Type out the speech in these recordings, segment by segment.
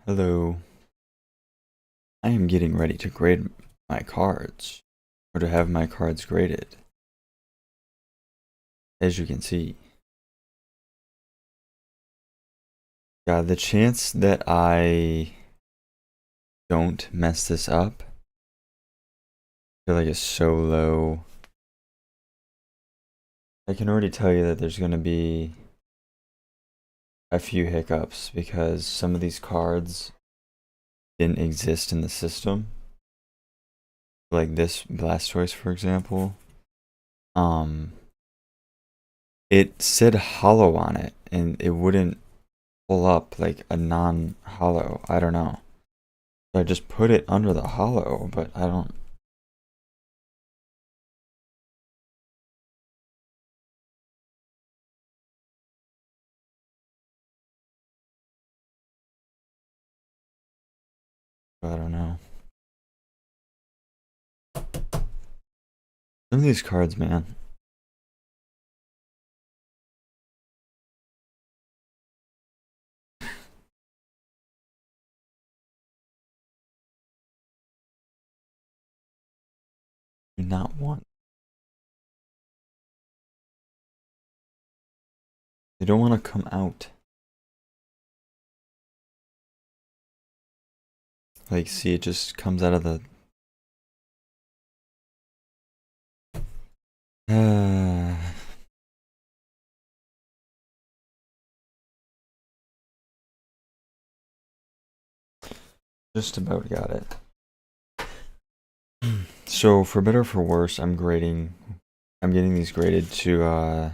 Hello. I am getting ready to grade my cards, or to have my cards graded. As you can see. God, the chance that I don't mess this up, I feel like it's so low. I can already tell you that there's going to be a few hiccups because some of these cards didn't exist in the system. Like this Blastoise, for example. It said hollow on it, and it wouldn't pull up like a non-hollow. I don't know. So I just put it under the hollow, but I don't. I don't know. Some of these cards, man. Do not want. They don't want to come out. Like, see, it just comes out of the. Just about got it. So, for better or for worse, I'm getting these graded to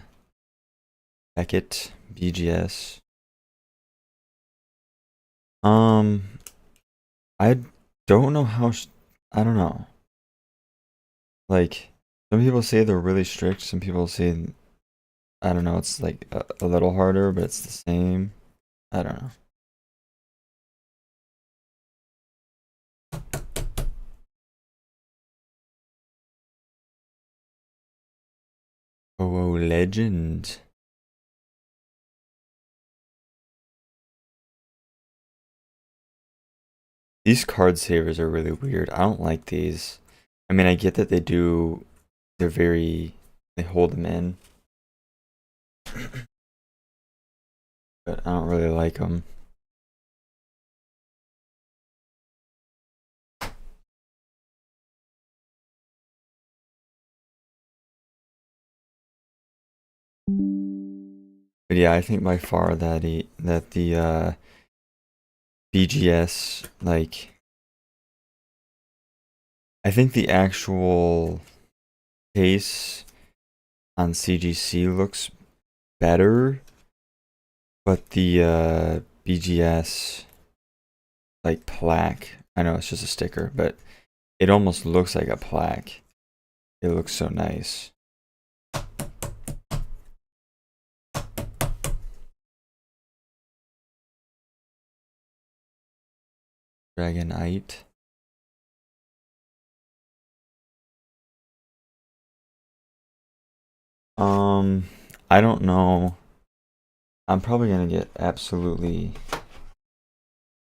Beckett, BGS. I don't know how. I don't know. Like, some people say they're really strict. Some people say, I don't know, it's like a little harder, but it's the same. I don't know. Oh, legend. These card savers are really weird. I don't like these. I mean, I get that they're they hold them in. But I don't really like them. But yeah, I think by far that the BGS, like, I think the actual case on CGC looks better, but the BGS like plaque, I know it's just a sticker, but it almost looks like a plaque. It looks so nice. Dragonite. I don't know. I'm probably gonna get absolutely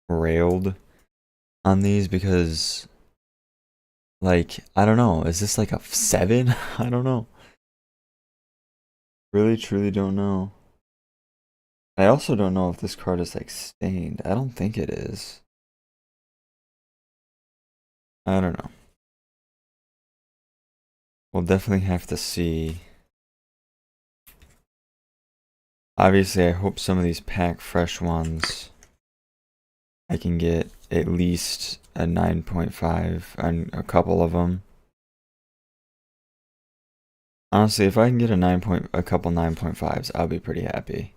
railed on these because, like, I don't know. Is this like a 7? I don't know. Really, truly don't know. I also don't know if this card is like stained. I don't think it is. I don't know. We'll definitely have to see. Obviously, I hope some of these pack fresh ones I can get at least a 9.5 on a couple of them. Honestly, if I can get a couple 9.5s, I'll be pretty happy.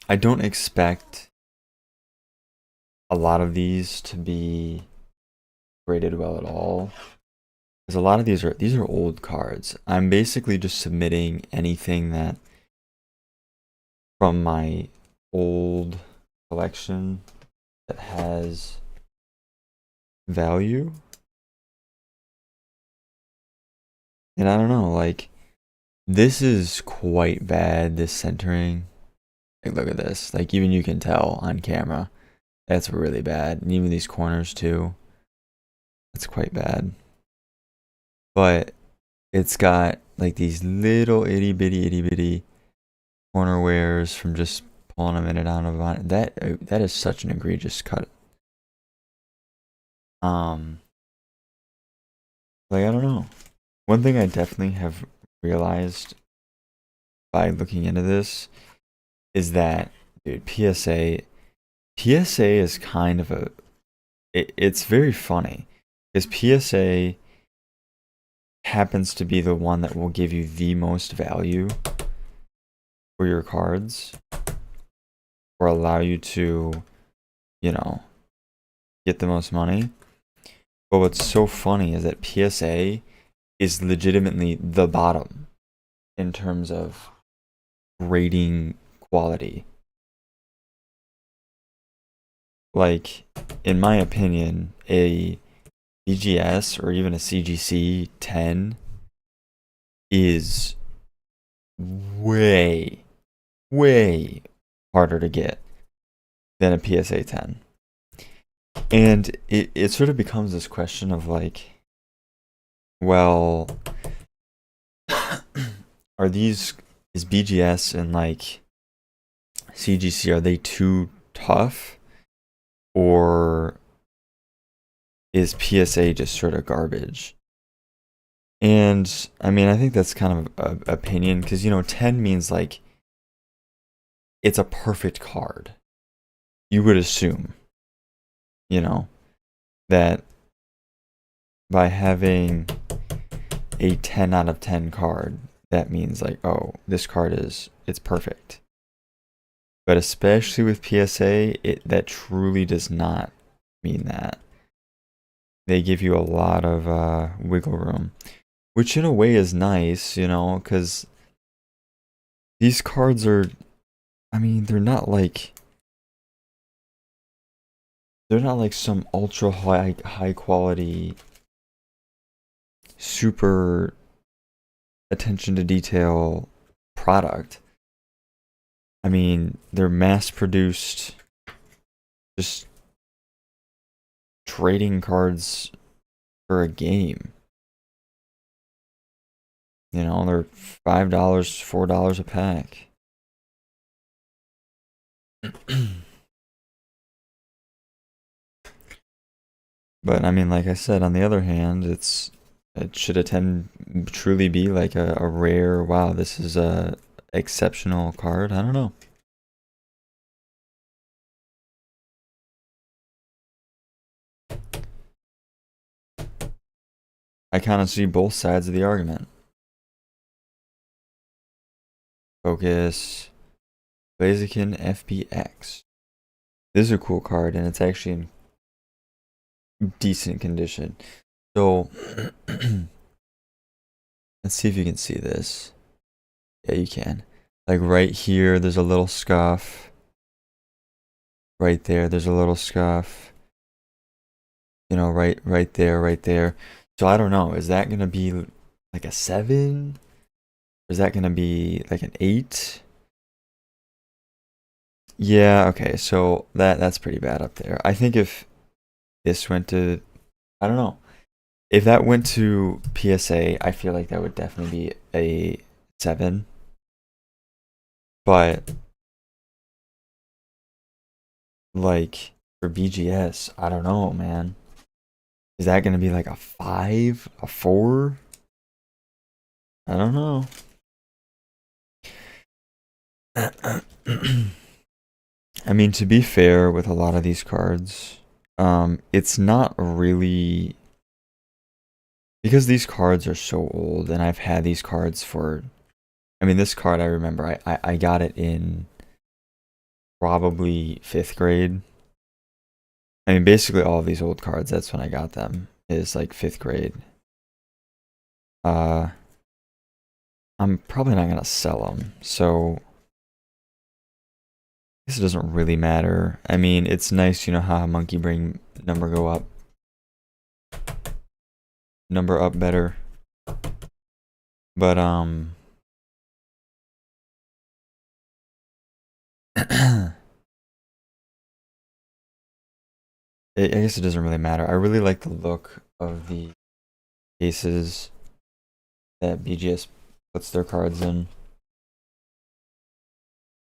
I don't expect a lot of these to be graded well at all. Because a lot of these are old cards. I'm basically just submitting anything that from my old collection that has value. And I don't know, like, this is quite bad, this centering. Like, look at this. Like, even you can tell on camera. That's really bad. And even these corners, too. That's quite bad. But it's got, like, these little itty-bitty corner wears from just pulling them in and out of it. That is such an egregious cut. Like, I don't know. One thing I definitely have realized by looking into this is that, dude, PSA is kind of it's very funny because PSA happens to be the one that will give you the most value for your cards or allow you to, you know, get the most money. But what's so funny is that PSA is legitimately the bottom in terms of rating quality. Like, in my opinion, a BGS or even a CGC 10 is way harder to get than a PSA 10. And it sort of becomes this question of like, well, is BGS and like CGC, are they too tough? Or is PSA just sort of garbage? And I mean, I think that's kind of an opinion because, 10 means like it's a perfect card. You would assume, that by having a 10 out of 10 card, that means like, oh, this card it's perfect. But especially with PSA, that truly does not mean that. They give you a lot of wiggle room, which in a way is nice, because these cards are, I mean, they're not like some ultra high quality, super attention to detail product. I mean, they're mass produced, just trading cards for a game. They're $5, $4 a pack. But I mean, like I said, on the other hand, it should truly be like a rare, wow, this is a exceptional card. I don't know. I kind of see both sides of the argument. Focus, Blaziken FBX. This is a cool card, and it's actually in decent condition. So, let's see if you can see this. Yeah, you can. Like right here, there's a little scuff. Right there, there's a little scuff. Right there. So I don't know. Is that gonna be like a 7? Or is that gonna be like an 8? Yeah, okay, so that's pretty bad up there. I think if this went to, I don't know. If that went to PSA, I feel like that would definitely be a 7. But like for BGS, I don't know, man. Is that gonna be like a 5, a 4? I don't know. I mean, to be fair with a lot of these cards, it's not really, because these cards are so old and I've had these cards for, I mean, this card I remember I got it in probably 5th grade. I mean, basically all of these old cards, that's when I got them, is like 5th grade. I'm probably not gonna sell them, so I guess it doesn't really matter. I mean, it's nice, how monkey brain number go up. Number up better. But I guess it doesn't really matter. I really like the look of the cases that BGS puts their cards in.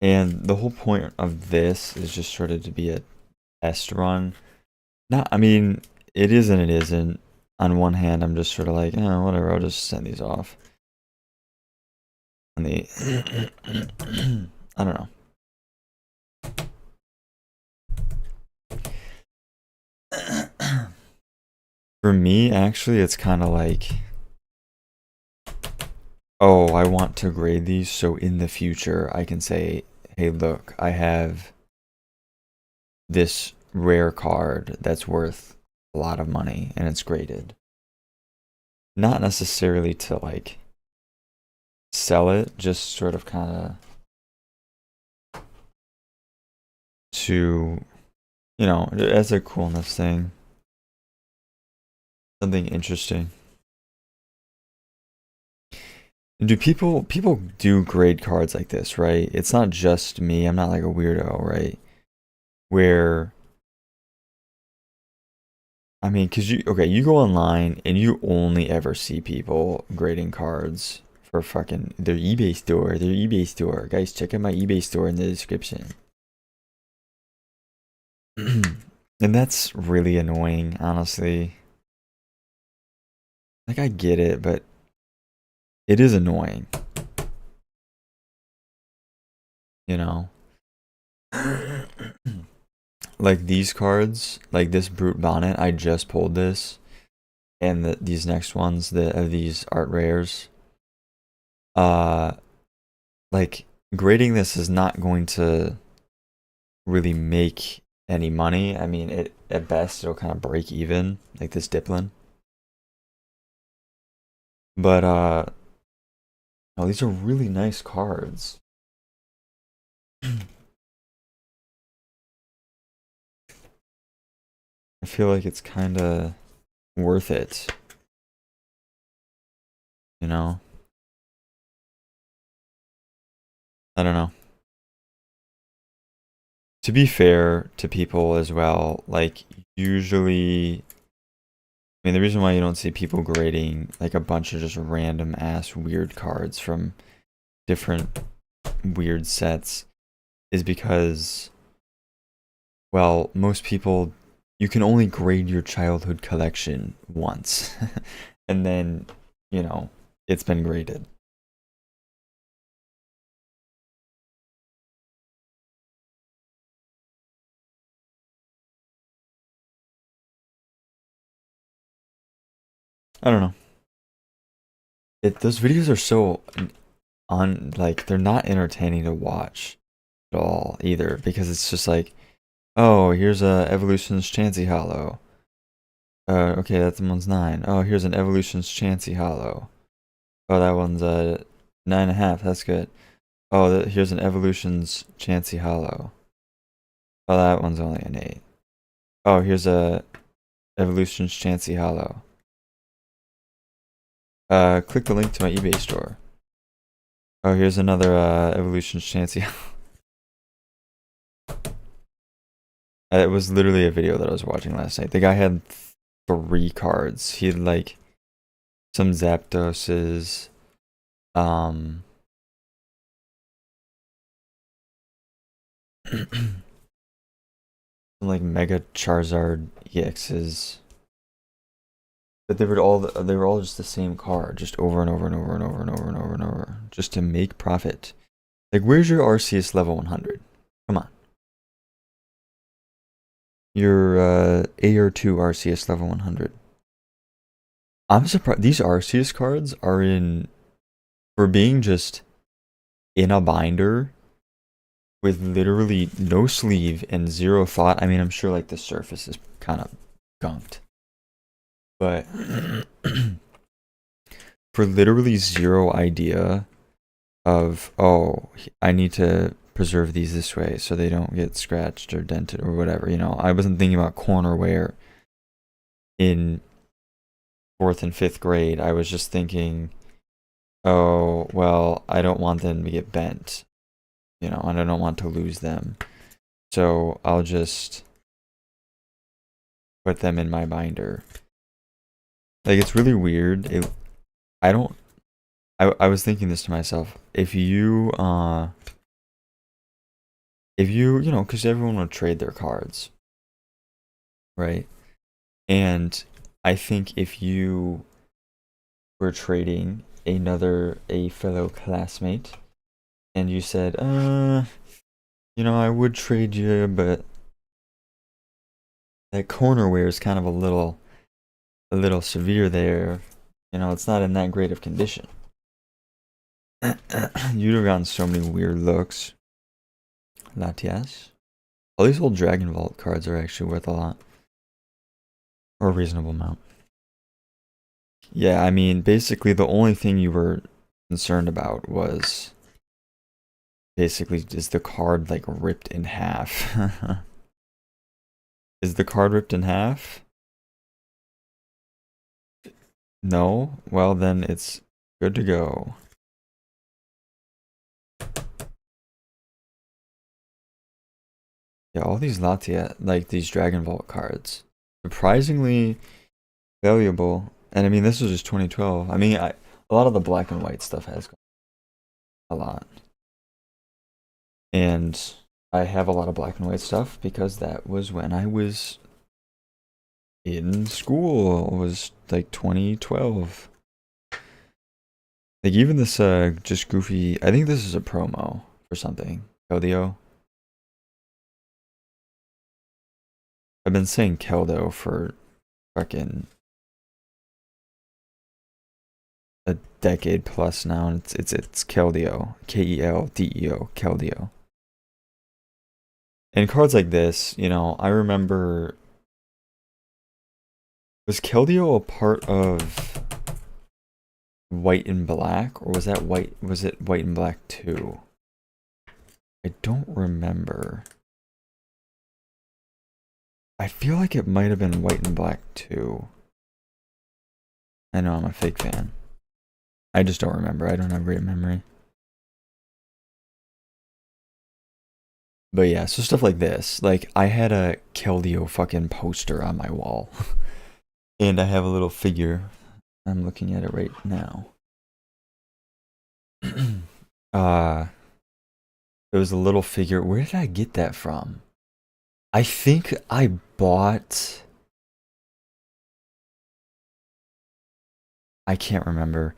And the whole point of this is just sort of to be a test run. Not, I mean, it is and it isn't. On one hand, I'm just sort of like, oh, whatever, I'll just send these off. On the, I don't know. For me, actually, it's kind of like, oh, I want to grade these so in the future I can say, hey, look, I have this rare card that's worth a lot of money and it's graded. Not necessarily to like sell it, just sort of kind of to, you know, as a coolness thing. Something interesting. Do people do grade cards like this, right? It's not just me. I'm not like a weirdo, right? Where I mean, cause you go online and you only ever see people grading cards for fucking their eBay store. Their eBay store, guys. Check out my eBay store in the description. And that's really annoying, honestly. Like I get it, but it is annoying. You know. Like these cards, like this Brute Bonnet, I just pulled this, and these next ones, these art rares, uh, like grading this is not going to really make any money. I mean, it at best it'll kind of break even, like this Diplin. But oh, these are really nice cards. I feel like it's kind of worth it, you know? I don't know. To be fair to people as well, like usually, I mean, the reason why you don't see people grading like a bunch of just random ass weird cards from different weird sets is because, well, most people, you can only grade your childhood collection once, and then, you know, it's been graded. I don't know. Those videos are so like they're not entertaining to watch at all either because it's just like, oh, here's a Evolution's Chansey Hollow. Okay, that one's 9. Oh, here's an Evolution's Chansey Hollow. Oh, that one's 9.5. That's good. Oh, here's an Evolution's Chansey Hollow. Oh, that one's only an 8. Oh, here's a Evolution's Chansey Hollow. Click the link to my eBay store. Oh, here's another Evolution's Chansey. It was literally a video that I was watching last night. The guy had 3 cards. He had like some Zapdoses, like Mega Charizard EXs. But they were all just the same card, just over and over and over and over and over and over and over, just to make profit. Like, where's your Arceus level 100? Come on. Your AR2 Arceus level 100. I'm surprised these Arceus cards are in for being just in a binder with literally no sleeve and 0 thought. I mean, I'm sure like the surface is kind of gunked. But for literally 0 idea of, oh, I need to preserve these this way so they don't get scratched or dented or whatever, you know. I wasn't thinking about cornerware in 4th and 5th grade. I was just thinking, Oh, well, I don't want them to get bent, and I don't want to lose them. So I'll just put them in my binder. Like, it's really weird. I don't, I was thinking this to myself. Because everyone will trade their cards, right? And I think if you were trading a fellow classmate and you said, I would trade you, but that cornerware is kind of a little severe there. It's not in that great of condition. You'd have gotten so many weird looks. Latias. All these old Dragon Vault cards are actually worth a lot. Or a reasonable amount. Yeah, I mean, basically the only thing you were concerned about was basically is the card like ripped in half. Is the card ripped in half? No? Well, then it's good to go. Yeah, all these Latia, like these Dragon Vault cards, surprisingly valuable. And I mean, this was just 2012. I mean, a lot of the black and white stuff has gone a lot. And I have a lot of black and white stuff because that was when I was in school. It was like 2012. Like even this just goofy, I think this is a promo for something. Keldeo. I've been saying Keldo for fucking a decade plus now, and it's Keldeo. Keldeo. Keldeo. And cards like this, I remember, was Keldeo a part of White and Black, or was it White and Black 2? I don't remember. I feel like it might have been White and Black 2. I know I'm a fake fan. I just don't remember. I don't have great memory. But yeah, so stuff like this. Like, I had a Keldeo fucking poster on my wall. And I have a little figure. I'm looking at it right now. uh, there was a little figure. Where did I get that from? I think I bought. I can't remember.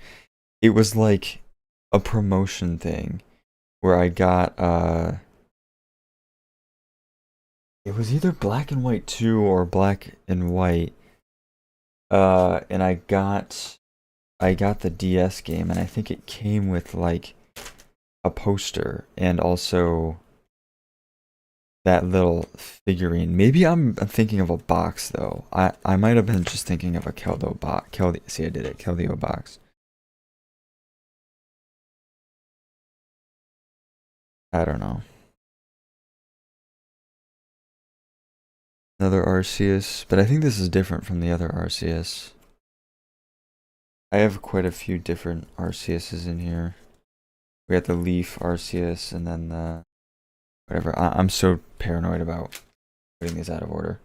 It was like a promotion thing where I got it was either Black and White 2 or Black and White. And I got the DS game, and I think it came with like a poster and also that little figurine. Maybe I'm thinking of a box though. I might have been just thinking of a Keldo box. See, I did it. Keldeo box. I don't know. Another Arceus, but I think this is different from the other Arceus. I have quite a few different Arceuses in here. We got the Leaf Arceus and then the whatever. I'm so paranoid about putting these out of order.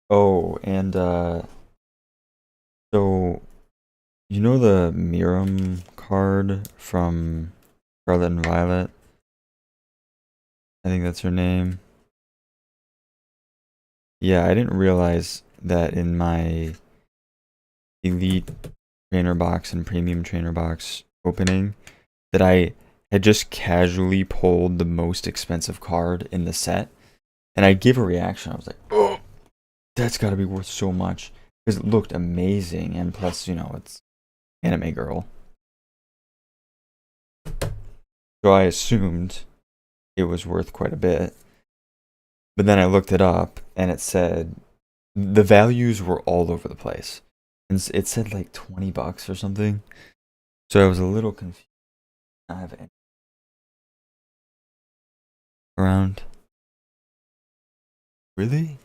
Oh, and so you know the Miram card from Scarlet and Violet? I think that's her name. Yeah, I didn't realize that in my Elite Trainer box and Premium Trainer box opening that I had just casually pulled the most expensive card in the set. And I gave a reaction. I was like, oh, that's got to be worth so much. Because it looked amazing. And plus, it's Anime Girl. So I assumed it was worth quite a bit. But then I looked it up and it said the values were all over the place. And it said like $20 or something. So I was a little confused. I have any around. Really?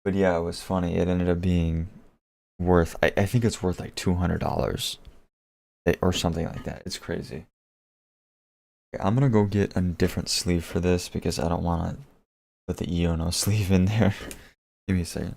But yeah, it was funny. It ended up being worth, I think it's worth like $200 or something like that. It's crazy. Okay, I'm gonna go get a different sleeve for this because I don't want to put the Iono sleeve in there. Give me a second.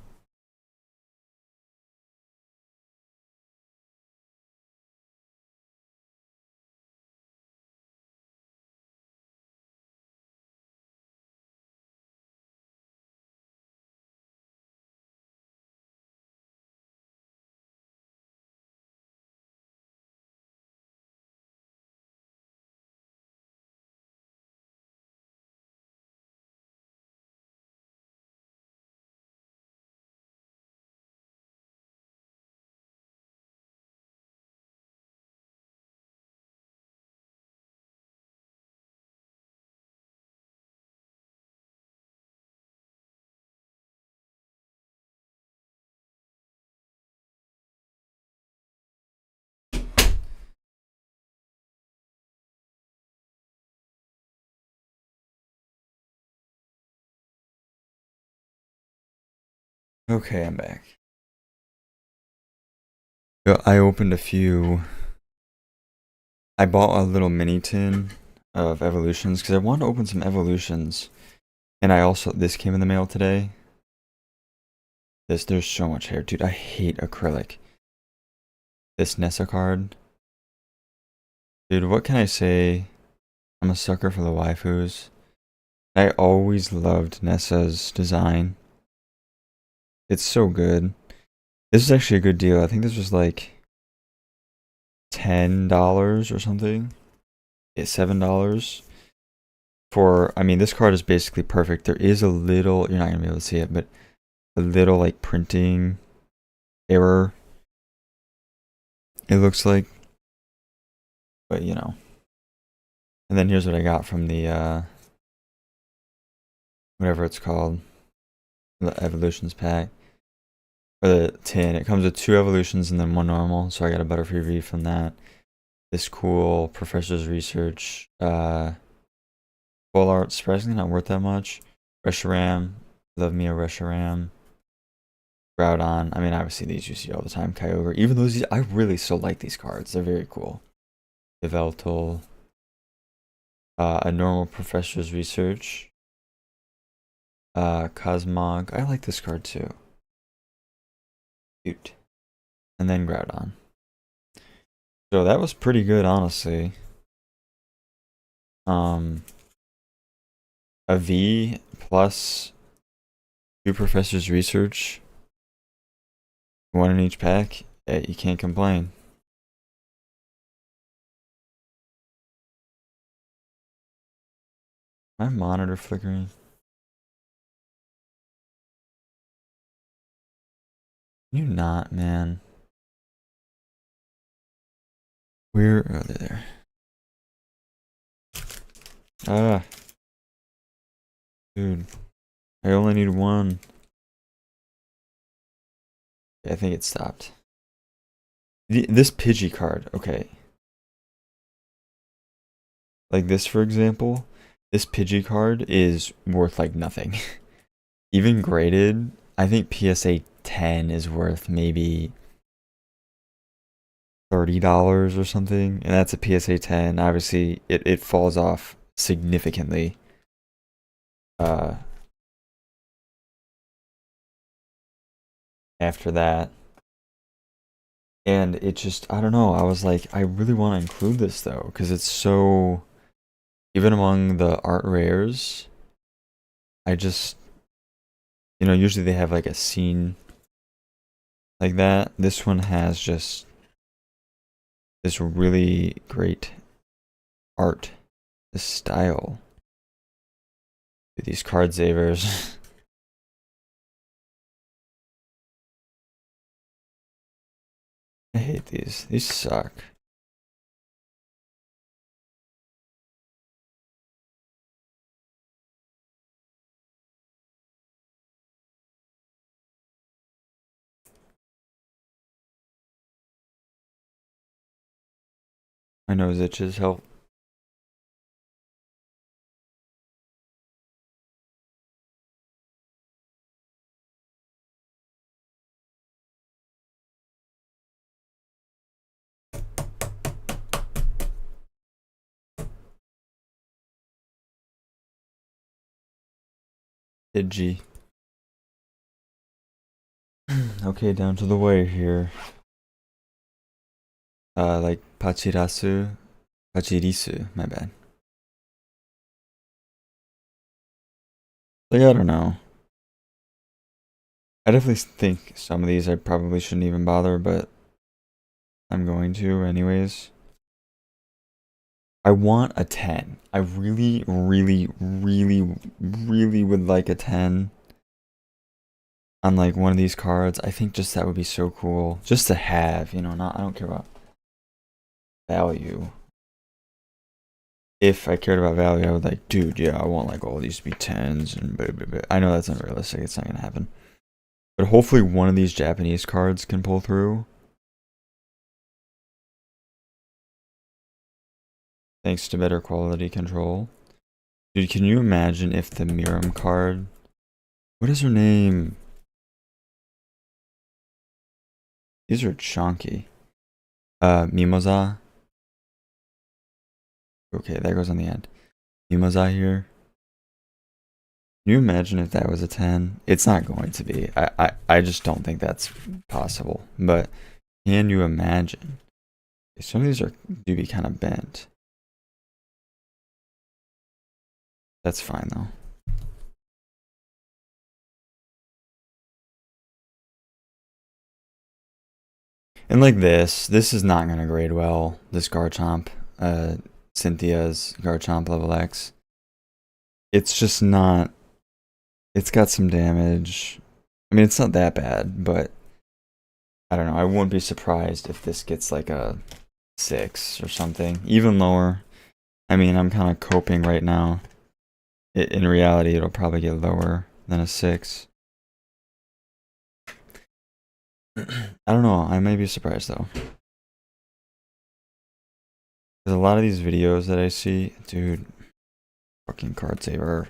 Okay, I'm back. So I opened a few. I bought a little mini tin of evolutions because I wanted to open some evolutions. And I also, this came in the mail today. There's so much hair. Dude, I hate acrylic. This Nessa card. Dude, what can I say? I'm a sucker for the waifus. I always loved Nessa's design. It's so good. This is actually a good deal. I think this was like $10 or something. Yeah, $7 for, I mean, this card is basically perfect. There is a little, you're not gonna be able to see it, but a little like printing error, it looks like. But you know. And then here's what I got from the whatever it's called, the evolutions pack. Or the tin. It comes with 2 evolutions and then 1 normal, so I got a Butterfree V from that. This cool Professor's Research full art, surprisingly not worth that much. Reshiram, love me a Reshiram. Groudon, I mean obviously these you see all the time. Kyogre, even though these, I really still like these cards, they're very cool. Yveltal, a normal Professor's Research. Cosmog, I like this card too. Cute. And then Groudon. So that was pretty good, honestly. A V plus 2 Professor's Research, 1 in each pack. Yeah, you can't complain. My monitor flickering. You not, man. Where? Oh, they're there. Ah, dude. I only need 1. Yeah, I think it stopped. This Pidgey card, okay. Like this, for example. This Pidgey card is worth like nothing. Even graded, I think PSA 10 is worth maybe $30 or something, and that's a PSA 10. Obviously, it falls off significantly. After that, and it just, I don't know. I was like, I really want to include this though, because it's so, even among the art rares, I just, usually they have like a scene like that. This one has just this really great art, this style. These card savers. I hate these. These suck. My nose itches. Help. Pidgey. Okay, down to the wire here. Like Pachirisu, my bad. Like, I don't know. I definitely think some of these I probably shouldn't even bother, but I'm going to anyways. I want a 10. I really, really, really, really would like a 10 on like one of these cards. I think just that would be so cool. Just to have, you know, not I don't care about value. If I cared about value, I would like, dude, yeah, I want like all these to be 10s and blah, blah, blah. I know that's unrealistic, it's not gonna happen. But hopefully one of these Japanese cards can pull through. Thanks to better quality control. Dude, can you imagine if the Miram card... What is her name? These are chunky. Mimoza. Okay, that goes on the end. Mimoza here. Can you imagine if that was a 10? It's not going to be. I just don't think that's possible. But can you imagine? Some of these do be kind of bent. That's fine though. And like this is not gonna grade well. This Garchomp, Cynthia's Garchomp level X. It's just not. It's got some damage. I mean, it's not that bad, but I don't know. I wouldn't be surprised if this gets like a 6 or something, even lower. I mean, I'm kind of coping right now. In reality, it'll probably get lower than a 6. I don't know. I may be surprised though. There's a lot of these videos that I see, dude. Fucking card saver.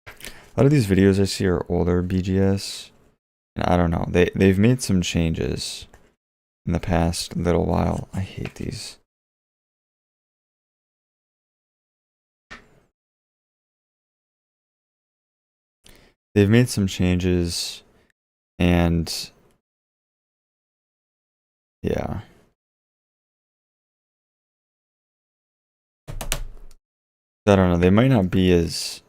A lot of these videos I see are older BGS, and I don't know. They've made some changes in the past little while. I hate these. They've made some changes, and yeah. I don't know. They might not be as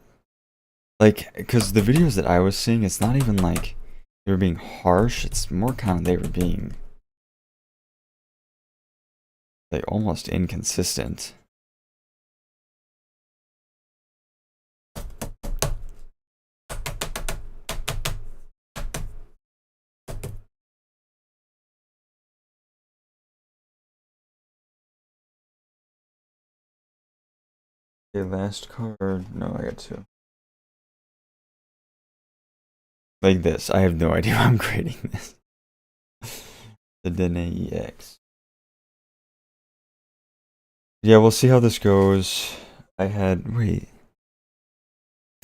like, because the videos that I was seeing, it's not even like they were being harsh. It's more kind of they were being like almost inconsistent. Okay, last card. No, I got 2. Like this. I have no idea how I'm grading this. The Dene EX. Yeah, we'll see how this goes. Wait.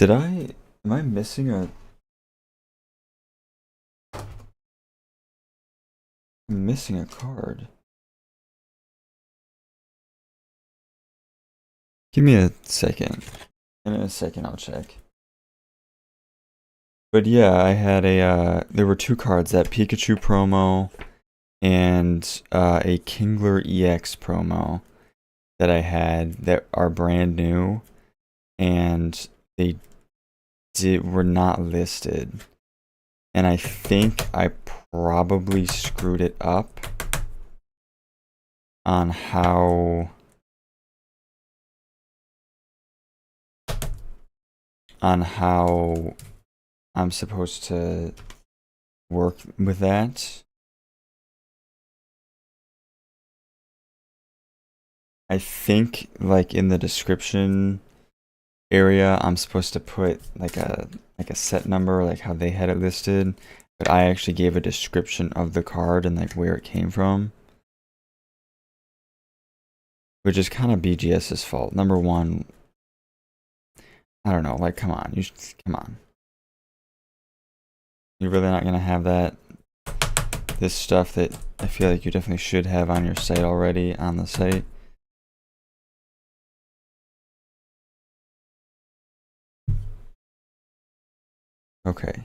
Am I missing I'm missing a card. Give me a second. In a second, I'll check. But yeah, I had there were 2 cards, that Pikachu promo and a Kingler EX promo that I had that are brand new, and they were not listed. And I think I probably screwed it up on how I'm supposed to work with that. I think like in the description area, I'm supposed to put like a set number, like how they had it listed, but I actually gave a description of the card and like where it came from, which is kind of BGS's fault. Number one, I don't know, like come on, come on. You're really not gonna have this stuff that I feel like you definitely should have on your site already on the site. Okay.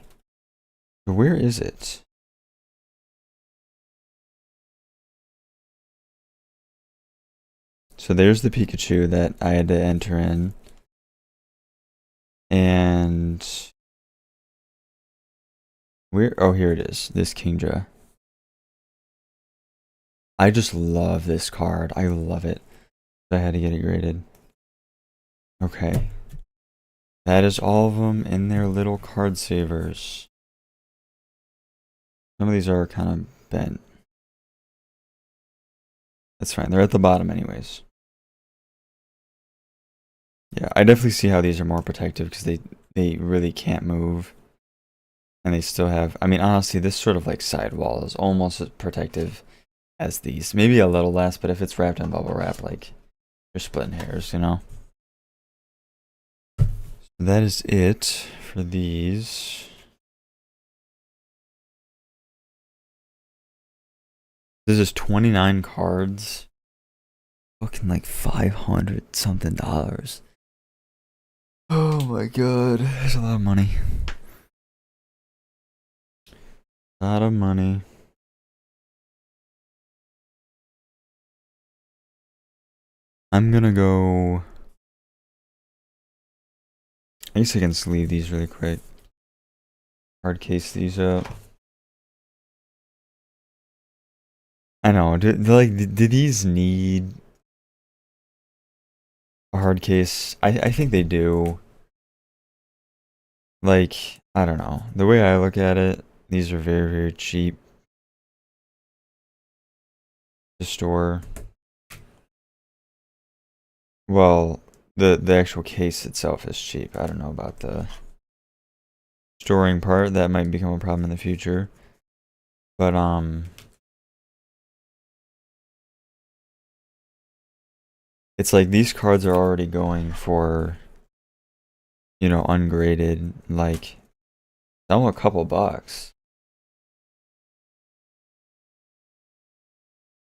Where is it? So there's the Pikachu that I had to enter in. And where? Oh, here it is. This Kingdra. I just love this card. I love it. I had to get it graded. Okay. That is all of them in their little card savers. Some of these are kind of bent. That's fine. They're at the bottom anyways. Yeah, I definitely see how these are more protective because they really can't move. And they still have, I mean, honestly, this sort of like sidewall is almost as protective as these. Maybe a little less, but if it's wrapped in bubble wrap, like, you're splitting hairs, you know? So that is it for these. This is 29 cards. Fucking like $500 something. Oh my god, that's a lot of money. A lot of money. I'm gonna go. I guess I can sleeve these really quick. Hard case these up. I know. Do these need a hard case? I think they do. Like, I don't know. The way I look at it, these are very, very cheap to store. Well, the actual case itself is cheap. I don't know about the storing part. That might become a problem in the future. But it's like these cards are already going for, you know, ungraded, like, a couple bucks.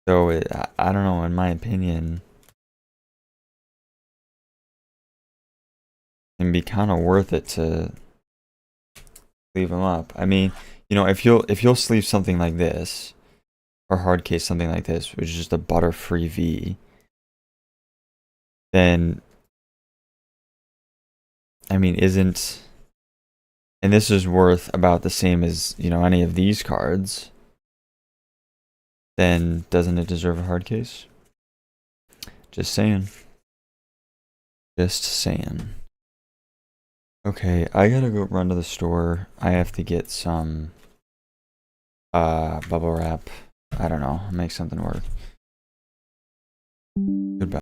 So I don't know, in my opinion, can be kind of worth it to leave them up. I mean, you know, if you'll sleeve something like this, or hard case something like this, which is just a Butterfree V, then I mean, isn't, and this is worth about the same as, you know, any of these cards, then doesn't it deserve a hard case? Just saying. Just saying. Okay, I gotta go run to the store. I have to get some bubble wrap. I don't know, make something work. Goodbye.